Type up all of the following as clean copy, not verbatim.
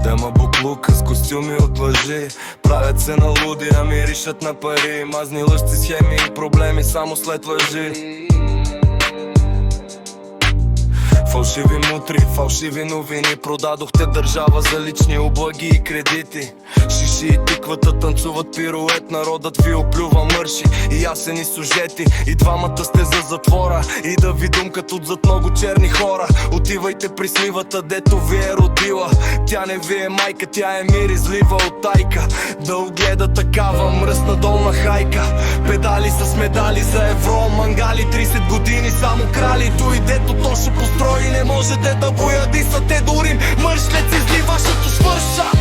Тема буклука с костюми от лъжи. Правят се на луди, а миришат на пари. Мазни лъжци, схеми и проблеми само след лъжи. Фалшиви мутри, фалшиви новини. Продадохте държава за лични облаги и кредити. Шиши и тиквата танцуват пирует. Народът ви оплюва мърши и ясени сюжети. И двамата сте за затвора и да ви думкат отзад много черни хора. Отивайте при сливата, дето ви е родила. Тя не ви е майка, тя е миризлива от тайка. Да огледа такава мръсна долна хайка. Педали с медали за евро, мангали 30 години само крали. Той дето то ще построи, не можете да го ядисате дори. Мършлец изли вашето свърша,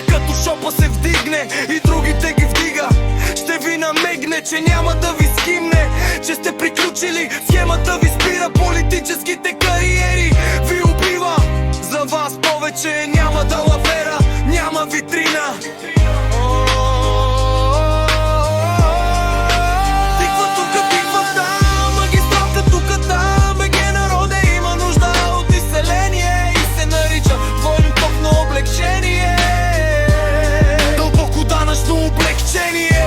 като шопа се вдигне и другите ги вдига. Ще ви намегне, че няма да ви скимне, че сте приключили, схемата ви спира. Политическите кариери ви убива. За вас повече няма далавера, няма витрина. Тиква тука, тиква там, магистралка тука там. БГ народе има нужда от изселение и се нарича двойно топно облегчение. Дълбоко данъчно облегчение.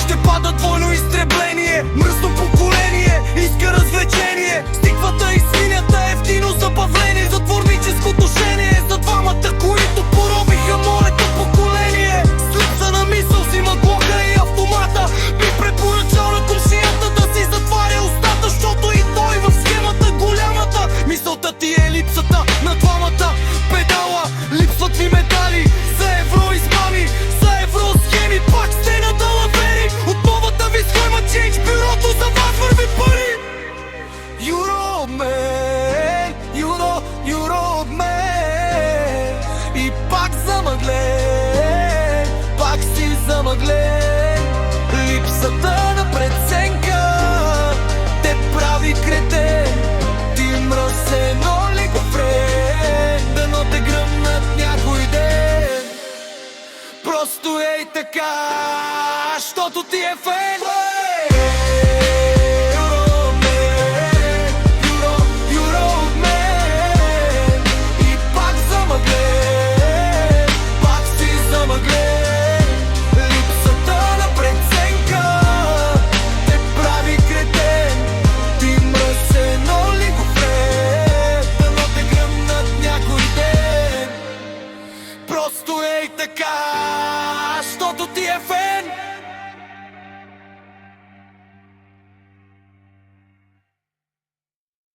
Ще пада двойно изтребление. Мръсно поколение иска развлечение. Стиквата и свинята ефтино забавление. Затворническо отношение за двамата, които поробиха моето поколение. С липса на мисъл си глоха и автомата. Би препоръчал на комшията да си затваря устата, защото и той в схемата голямата. Мисълта ти е липсата на двамата. Педала, липсват ви медали за евроизмами, за евросхеми. Пак сте на далавери от новата ви схема. Change бюрото за вас върви пари. Euroman, Euroman. И пак замъглен, пак си замъглен. Липсата на преценка те прави кретен. Ти мръсен олигофрен, дано те гръмнат някой ден. Просто ей така, щото ти е фен. Просто ей така, щото ти е фен.